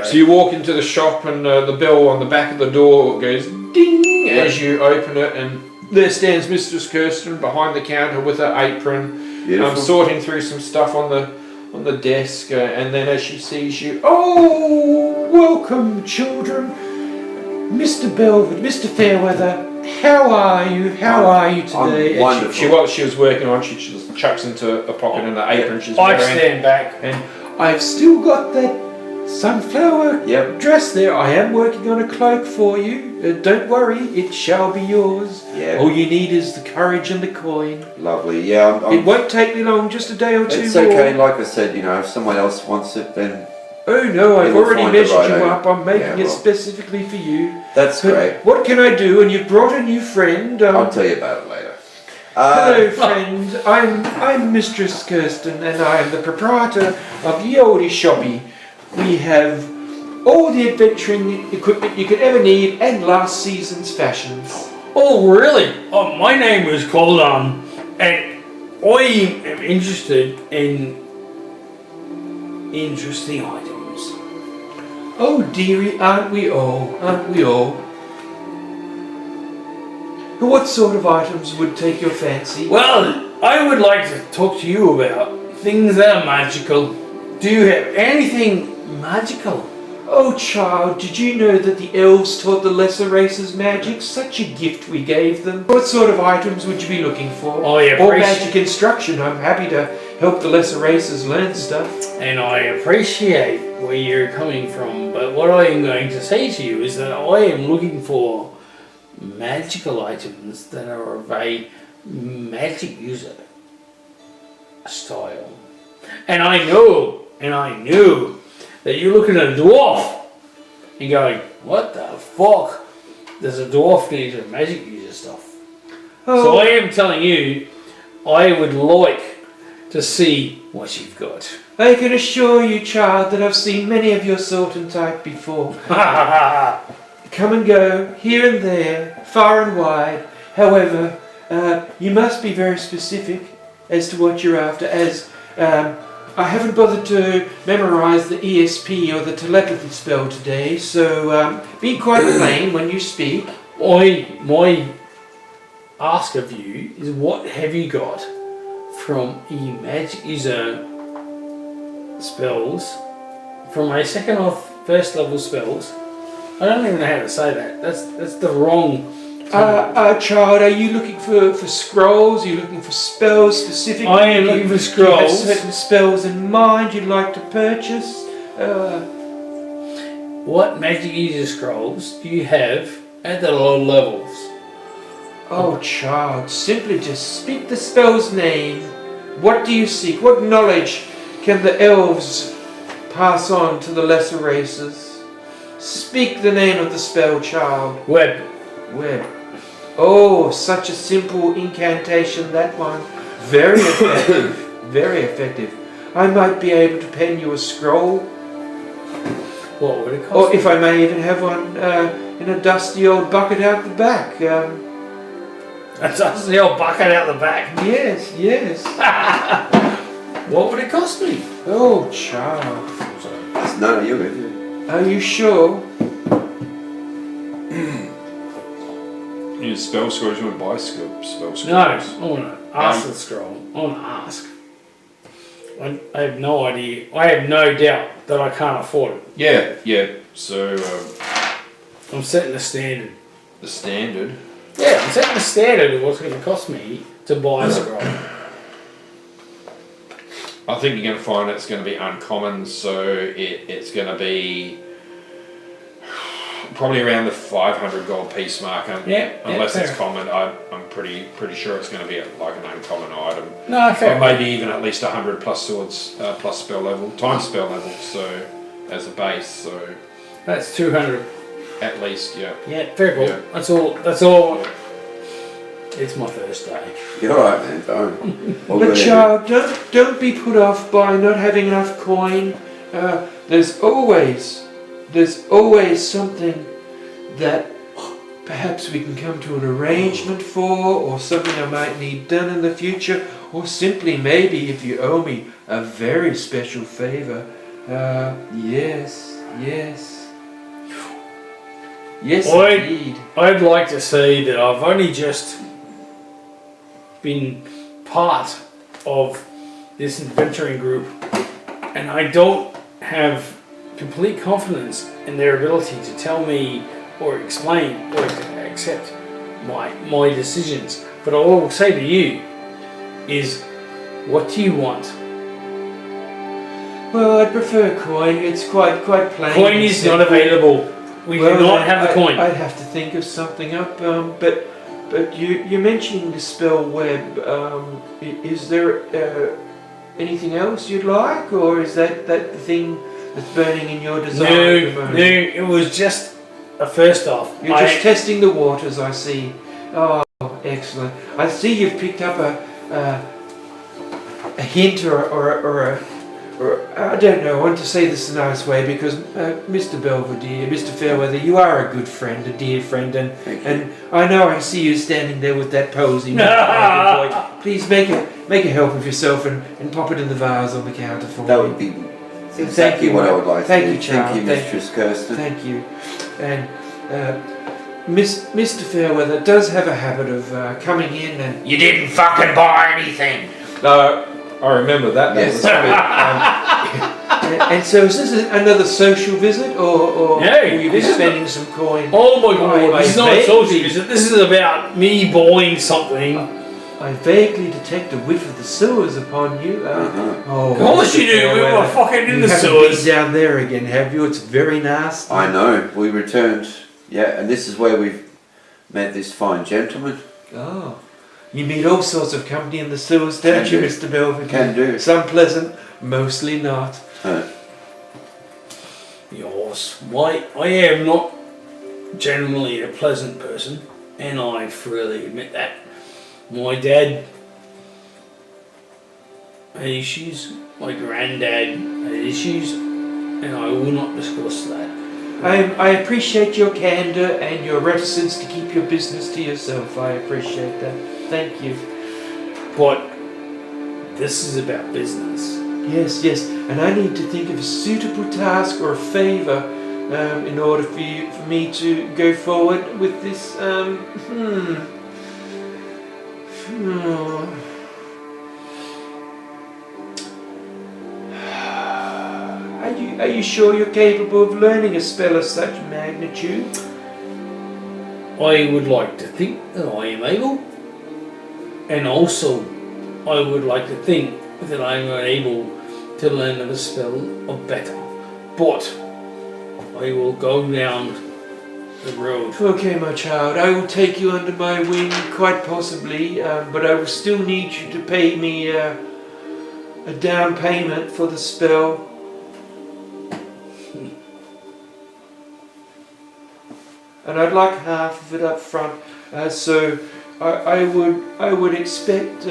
So you walk into the shop and the bell on the back of the door goes ding as you open it, and there stands Mistress Kirsten behind the counter with her apron, sorting through some stuff on the desk, and then as she sees you, oh, welcome children, Mr. Belford, Mr. Fairweather, how are you? How are you today? Wonderful. She was working on, she just chucks into a pocket in the apron she's I wearing. stand back. And I've still got that sunflower dress there. I am working on a cloak for you. Don't worry, it shall be yours. Yeah. All you need is the courage and the coin. Lovely. Yeah. It won't take me long, just a day or two It's more. okay. Like I said, if someone else wants it, then. Oh no, I've already measured you up. I'm making it well, specifically for you. That's great. What can I do? And you've brought a new friend. I'll tell you about it later. Hello, friend. I'm Mistress Kirsten, and I am the proprietor of the oldie shoppy. We have all the adventuring equipment you could ever need, and last season's fashions. Oh, really? Oh, my name is Colin, and I am interested in interesting items. Oh, dearie, aren't we all? Aren't we all? What sort of items would take your fancy? Well, I would like to talk to you about things that are magical. Do you have anything magical? Oh, child, did you know that the elves taught the lesser races magic? Such a gift we gave them. What sort of items would you be looking for? Or magic instruction. I'm happy to help the lesser races learn stuff. And I appreciate where you're coming from, but what I am going to say to you is that I am looking for magical items that are of a magic user style. And I knew that you're looking at a dwarf and going, what the fuck does a dwarf need for magic user stuff? Oh. So I am telling you, I would like to see what you've got. I can assure you, child, that I've seen many of your sort and type before. Come and go, here and there, far and wide. However, you must be very specific as to what you're after, as I haven't bothered to memorize the ESP or the telepathy spell today, so be quite plain when you speak. My ask of you is, what have you got from magic user spells, from a second or first level spells? I don't even know how to say that. That's the wrong. Child, are you looking for scrolls? Are you looking for spells specifically? I am looking for scrolls. Do you have certain spells in mind you'd like to purchase? What magic user scrolls do you have at the low levels? Oh, child, simply just speak the spell's name. What do you seek? What knowledge can the elves pass on to the lesser races? Speak the name of the spell, child. Web. Oh, such a simple incantation, that one. Very effective. Very effective. I might be able to pen you a scroll. What would it cost? Or if I may even have one in a dusty old bucket out the back. A dusty old bucket out the back? Yes. What would it cost me? Oh, child. It's none of you. Are you sure? You need spell scrolls, you want to buy spell scrolls? No, I want to ask the scroll. I want to ask. I have no idea. I have no doubt that I can't afford it. Yeah. So, I'm setting the standard. the standard. Yeah, I'm setting the standard of what's going to cost me to buy a scroll. I think you're going to find it's going to be uncommon, so it's going to be probably around the 500 gold piece mark. Unless it's common, I'm pretty sure it's going to be like an uncommon item. No, fair. Or maybe even at least 100 plus swords, plus spell level, times spell level. So as a base, so That's 200. at least, yeah. Yeah, fair call. Yeah. That's all. It's my first day. You're alright, man. Don't. But child, don't be put off by not having enough coin. There's always something that perhaps we can come to an arrangement for, or something I might need done in the future, or simply maybe if you owe me a very special favor. Yes. Yes. Yes, I'd- indeed. I'd like to say that I've only just been part of this adventuring group, and I don't have complete confidence in their ability to tell me or explain or to accept my decisions. But all I will say to you is, what do you want? Well, I'd prefer coin. It's quite plain. Coin is not available. We do not have the coin. I'd have to think of something up. But you mentioning the spell web. Is there anything else you'd like, or is that the thing that's burning in your desire at the moment? No, it was just a first off. You're just testing the waters, I see. Oh, excellent. I see you've picked up a hint or I don't know, I want to say this in a nice way, because Mr. Belvedere, Mr. Fairweather, you are a good friend, a dear friend, and I know I see you standing there with that posy. Boy. Please make a help of yourself and pop it in the vase on the counter for me. That would be exactly what I would like to do. Thank you, Charles. Thank you, Mistress Kirsten. Thank you. And Mr. Fairweather does have a habit of coming in and... You didn't fucking buy anything! No, I remember that. Yes. And so is this another social visit, or will you be spending some coin? Oh my god, this is not a social visit. This is about me buying something. I vaguely detect a whiff of the sewers upon you. Oh, of course you do. We were fucking in the sewers. Been down there again, have you? It's very nasty. I know. We returned. Yeah, and this is where we've met this fine gentleman. Oh. You meet all sorts of company in the sewers, don't you, Mr. Belvedere? Can do. Some pleasant, mostly not. Yes, I am not generally a pleasant person, and I freely admit that. My dad had issues, my granddad had issues, and I will not discuss that. I appreciate your candor and your reticence to keep your business to yourself. I appreciate that. Thank you. But this is about business. Yes, and I need to think of a suitable task or a favour in order for me to go forward with this. Are you sure you're capable of learning a spell of such magnitude? I would like to think that I am able, and also I would like to think that I am able to learn a spell of better. But I will go down the road. Okay, my child, I will take you under my wing, quite possibly, but I will still need you to pay me a down payment for the spell. And I'd like half of it up front, so I would expect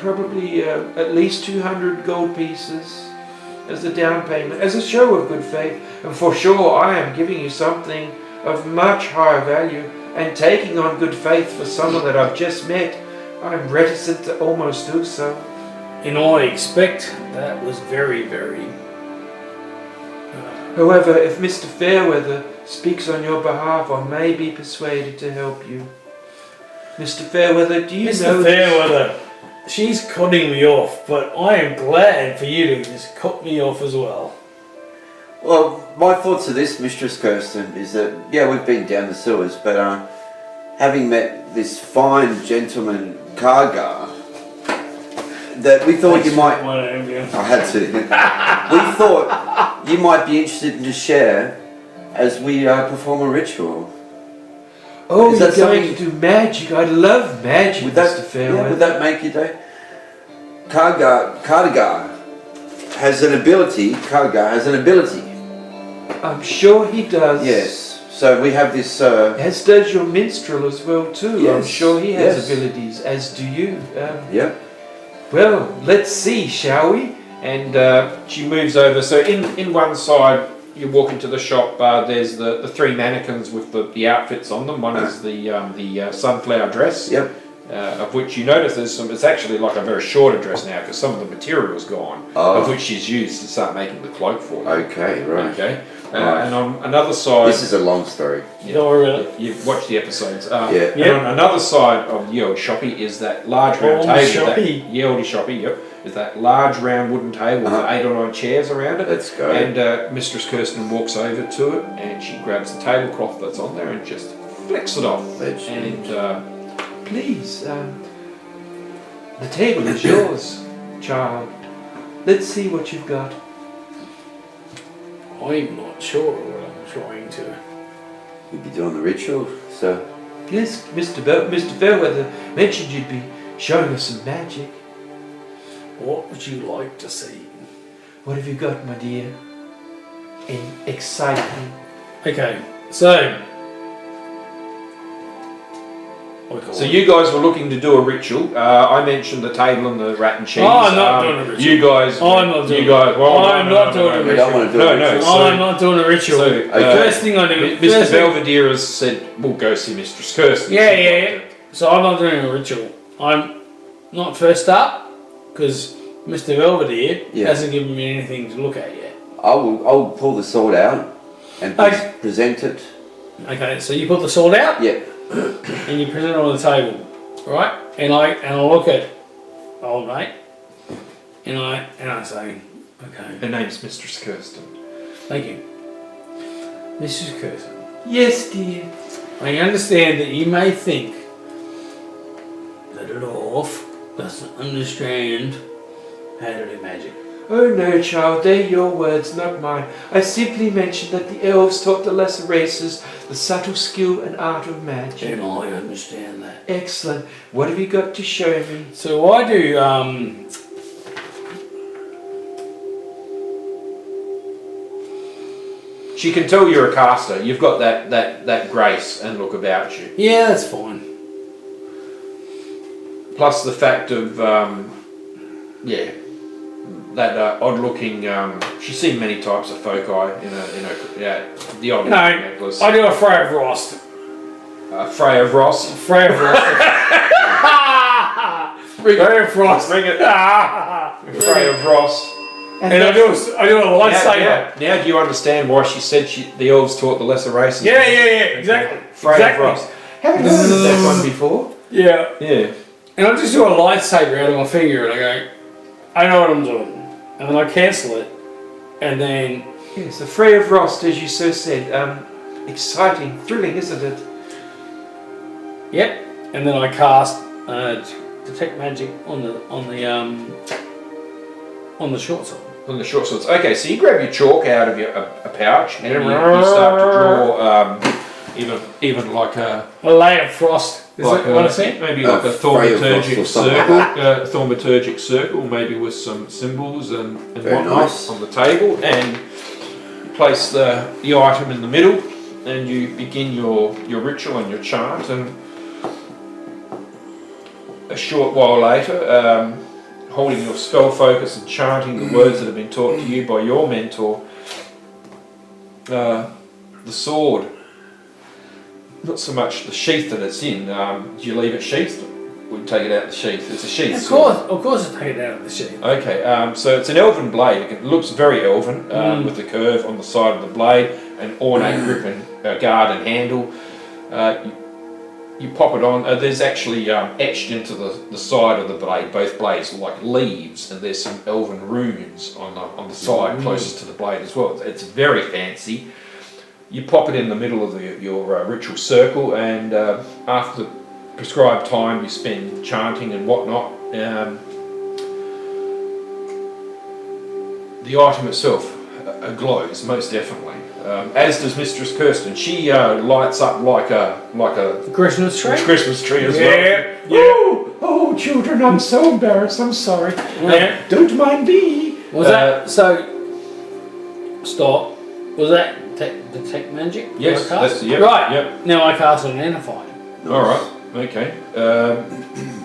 probably at least 200 gold pieces as a down payment, as a show of good faith. And for sure, I am giving you something of much higher value, and taking on good faith for someone that I've just met, I'm reticent to almost do so. And I expect that was very, very... However, if Mr. Fairweather speaks on your behalf, I may be persuaded to help you. Mr. Fairweather, do you know... Mr. Fairweather, she's cutting me off, but I am glad for you to just cut me off as well. Well, my thoughts of this, Mistress Kirsten, is that, yeah, we've been down the sewers, but having met this fine gentleman, Kargar, that we thought you might... I had to. We thought you might be interested in to share as we perform a ritual. Oh, you're going to do magic. I love magic, Mr. Fairweather. Yeah, would that make you do? Kargar has an ability. I'm sure he does. Yes. So we have this... as does your minstrel as well too. Yes. I'm sure he has abilities, as do you. Yeah. Well, let's see, shall we? And she moves over. So in one side, you walk into the shop. There's the three mannequins with the outfits on them. One is the sunflower dress. Yep. Of which you notice there's some. It's actually like a very shorter dress now because some of the material's gone. Of which she's used to start making the cloak for you. Okay, right. Okay. And on another side, This is a long story. Don't worry about it. you've watched the episodes. Yeah. And on another side of the old shoppy is that large round Old table. shoppy. The oldie shoppy, yep. Is that large round wooden table with 8 or 9 chairs around it. Let's go. And Mistress Kirsten walks over to it and she grabs the tablecloth that's on there and just flicks it off. Legend. And please, the table is yours, child. Let's see what you've got. I'm not sure what I'm trying to. We'd be doing the ritual, so Yes, Mr. Fairweather mentioned you'd be showing us some magic. What would you like to see? What have you got, my dear? Exciting. Okay, so. So you guys were looking to do a ritual. I mentioned the table and the rat and cheese. Oh, I'm not doing a ritual. You guys. I'm not doing You guys. Well, I'm not doing a we ritual. don't want to do No, a no, ritual. so- I'm not doing a ritual. So, First thing I do. Mr. first thing- Belvedere has said, we'll go see Mistress Kirsten. Yeah. So I'm not doing a ritual. I'm not first up because Mr. Belvedere Yeah. hasn't given me anything to look at yet. I'll pull the sword out and Okay. present it. Okay, so you put the sword out Yeah. and you present it on the table, right? And I look at old mate and I say, okay, Her name's Mistress Kirsten. thank you, Mrs. Kirsten. Yes, dear. I understand that you may think that a dwarf doesn't understand how to do magic. Oh no, child, they're your words, not mine. I simply mentioned that the elves taught the lesser races the subtle skill and art of magic. And I understand that. Excellent. What have you got to show me? So I do, She can tell you're a caster. You've got that grace and look about you. yeah, that's fine. Plus the fact of, that odd-looking. She's seen many types of foci in the odd necklace. I do a Freya of Rost. Freya of Ross. Freya of Rost. Freya of Rost. Bring it. Freya of Ross. And I do a lightsaber. Now do you understand why she said the elves taught the lesser races? Yeah, exactly. Freya exactly. of Ross. Haven't heard of that one before. Yeah. Yeah. And I just do a lightsaber out of my finger and I go, I know what I'm doing. And then I cancel it. And then... Yes, the Freya of Rost, as you so said. Exciting, thrilling, isn't it? Yep. And then I cast detect magic on the short sword. On the short swords. Okay, so you grab your chalk out of your a pouch and you start to draw even like a layer of frost. Is like that what I said? maybe like a Freya of Ross thaumaturgic or something like circle, thaumaturgic circle, maybe with some symbols and Very whatnot nice. on the table, and you place the item in the middle, and you begin your ritual and your chant, and a short while later, holding your spell focus and chanting the words that have been taught to you by your mentor, the sword. Not so much the sheath that it's in. Do you leave it sheathed? We take it out of the sheath. It's a sheath. Of course I take it out of the sheath. Okay, so it's an elven blade. It looks very elven, with the curve on the side of the blade, an ornate grip and guard and handle. You pop it on. There's actually etched into the side of the blade, both blades, like leaves, and there's some elven runes on the side closest to the blade as well. It's very fancy. You pop it in the middle of your ritual circle, and after the prescribed time you spend chanting and whatnot, the item itself glows most definitely. As does Mistress Kirsten. She lights up like a Christmas tree? Christmas tree as well. Yeah. Oh, children, I'm so embarrassed. I'm sorry. Yeah. Don't mind me. Was that so? Stop. Was that detect magic? Yes, I cast? that's yep, Right. Yep. Now I cast an identify. All right. Okay.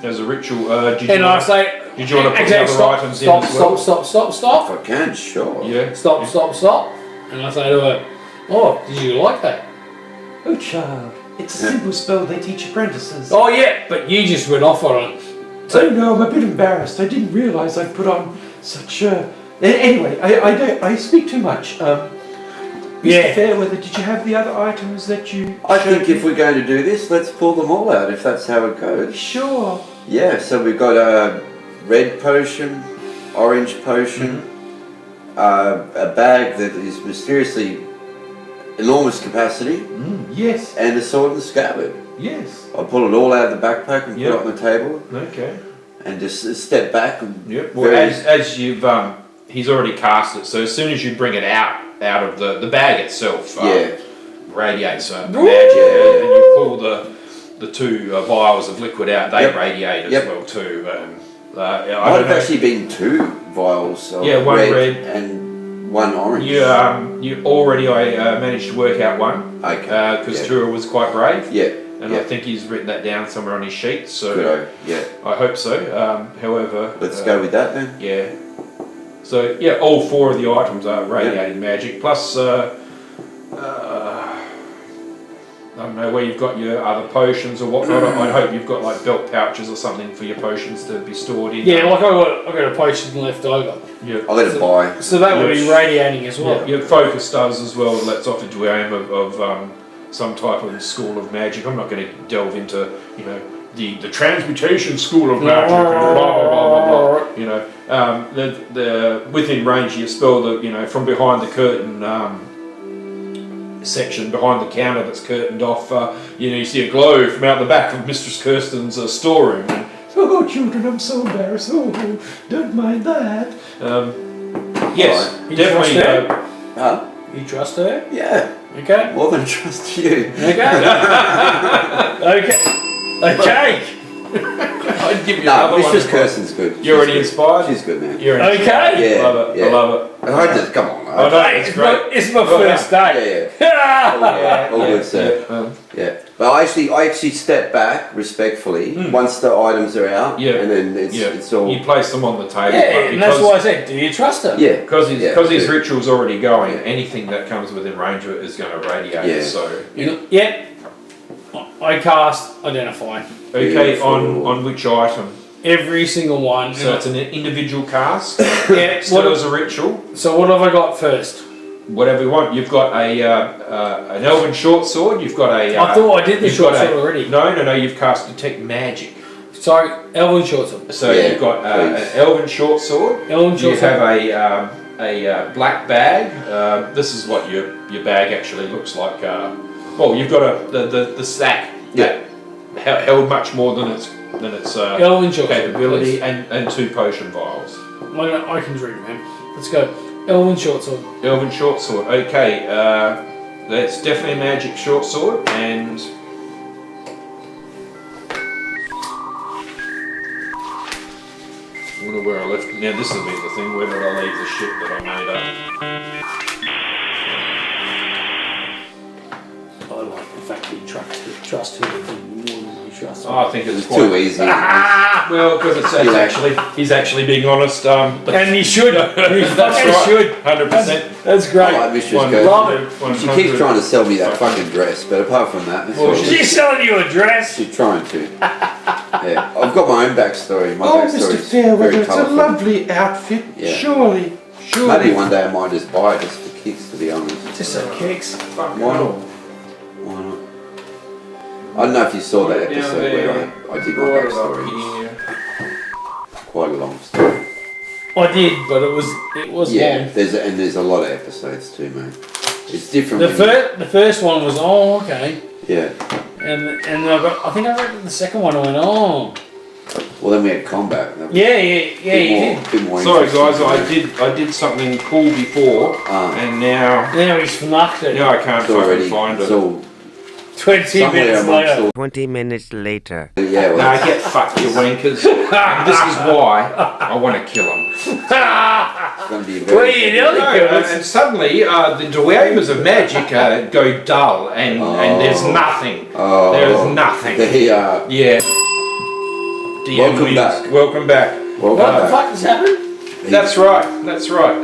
As a ritual, did you And I want say. to put Okay, other items in as well? Stop. If I can, sure. Yeah. Stop. And I say to her, oh, did you like that? Oh, child, it's a simple spell they teach apprentices. Oh, yeah, but you just went off on it. So no, I'm a bit embarrassed. I didn't realise I'd put on such a... Anyway, I speak too much. Yeah. Fairweather, did you have the other items that you I showed think me? if we're going to do this, let's pull them all out, if that's how it goes. Sure. Yeah, so we've got a red potion, orange potion, a bag that is mysteriously enormous capacity, Yes. and a sword and scabbard. Yes. I'll pull it all out of the backpack and Yep. put it on the table, Okay. and just step back. And Yep. Well, as you've he's already cast it, so as soon as you bring it out of the bag itself, radiates magic, and you pull the two vials of liquid out, they radiate as well too. I Might don't have know. actually been 2 vials of one red and 1 orange. You already I managed to work out one. Okay. Because Tura was quite brave. Yeah. And I think he's written that down somewhere on his sheet. So Good. Yeah. I hope so. However, Let's go with that then. Yeah. So yeah, all 4 of the items are radiating magic. Plus, I don't know where you've got your other potions or whatnot. I hope you've got like belt pouches or something for your potions to be stored in. Yeah, like I got a potion left over. Yeah. I'll let it buy. So that would be radiating as well. Your focus does as well. That's off into aim of some type of school of magic. I'm not going to delve into the transmutation school of magic and blah blah blah blah blah. The within range you spell from behind the curtain section behind the counter that's curtained off. You see a glow from out the back of Mistress Kirsten's storeroom. And, oh, children, I'm so embarrassed. Oh, don't mind that. Yes, You definitely. trust her? Huh? You trust her? Yeah. Okay. More than trust you. Okay. I'd give you No, another Mistress one. Kirsten's good. You're already inspired? She's good, man. You're Okay. inspired. Yeah, Love it. yeah. I love it. I just come on. I know, it's great. It's my first day. Yeah. All good, sir. Yeah. Yeah. But I actually step back respectfully once the items are out. Yeah. And then it's all. You place them on the table. Yeah, but and that's why I said, do you trust her? Yeah. Because his Yeah. ritual's already going, Yeah. anything that comes within range of it is going to radiate. Yeah. So Yep. I cast Identify. okay, Beautiful. on which item? Every single one. So it's an individual cast. Yeah. Still as a ritual. So what have I got first? Whatever you want. You've got an elven short sword. You've got a. I thought I did the you've short got sword already. No. You've cast detect magic. Sorry, Elven short sword. So Yeah, you've got please. an elven short sword. Elven short You sword. have a black bag. This is what your bag actually looks like. You've got the sack that held much more than its Elven short sword. capability and 2 potion vials. I can drink, man. Let's go. Elven short sword. Elven short sword. Okay, that's definitely a magic short sword and. I wonder where I left it. Now this will be the thing. Where did I leave the shit that I made up? I like the fact that you trust her more than you trust her. Oh, I think it's It's quite too easy. well because he's actually being honest. And you should. You That's fucking right. should. 100%. That's I great. like Mistress One- Kirsten. Love it. She keeps trying to sell me that fucking dress, but apart from that, that's Well, all. She's selling you a dress. She's trying to. Yeah, I've got my own backstory. My backstory is very colourful. lovely outfit. Yeah. Surely. Maybe one day I might just buy it just for kicks, to be honest. Just some kicks. Fucking Why not? hell. Why not? I don't know if you saw that Put it down episode there. where I did my Right up backstory. here. Quite a long story. I did, but it was Yeah, long. there's a lot of episodes too, mate. It's different. The first one was okay, Yeah. and I think I read the second one. I went Well, then we had combat. That was yeah, a you did. bit more Sorry interesting guys, to me. I did something cool before, and now Now he's fnucked it. I can't It's already. fucking find It's it. all 20 somewhere minutes amongst later. all. 20 minutes later. Yeah. Well, Nah, get fucked, you wankers. And this is why I want to kill him. it's going to be a What are very. you doing? And suddenly, the duamas of magic go dull, and there's nothing. Oh, There's nothing. They Yeah. Welcome back. Welcome back. Welcome What the back. fuck has happened? That's right. That's right.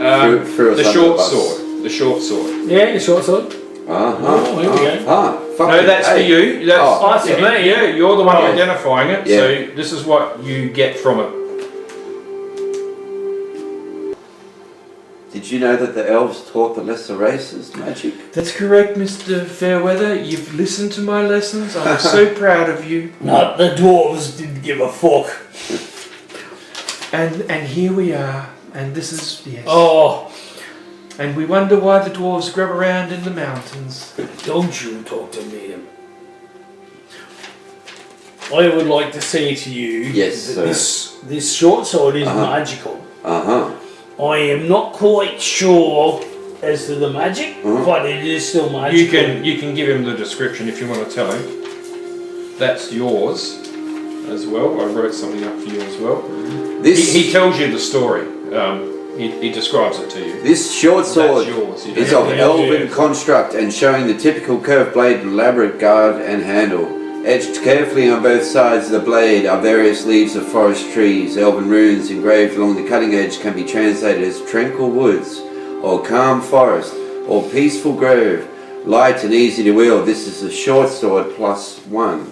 Threw us The under short the bus. sword. The short sword. Yeah, the short sword. Uh-huh. here we go. Fuck No, it. that's for Hey. you. That's, Oh, that's for me. Yeah, you're the one Oh. identifying it. Yeah. So this is what you get from it. Did you know that the elves taught the lesser races magic? That's correct, Mr. Fairweather. You've listened to my lessons. I'm so proud of you. Not the dwarves didn't give a fuck. And here we are. And this is yes. Oh, And we wonder why the dwarves grub around in the mountains. don't you talk to me. I would like to say to you Yes, that sir. this short sword is Uh-huh. magical. Uh-huh. I am not quite sure as to the magic, Uh-huh. but it is still magical. You can give him the description if you want to tell him. That's yours as well. I wrote something up for you as well. This He tells you the story. He describes it to you. this short sword That's yours. You is don't of have elven construct and showing the typical curved blade with elaborate guard and handle. Etched carefully on both sides of the blade are various leaves of forest trees. Elven runes engraved along the cutting edge can be translated as tranquil woods, or calm forest, or peaceful grove. Light and easy to wield, this is a short sword +1.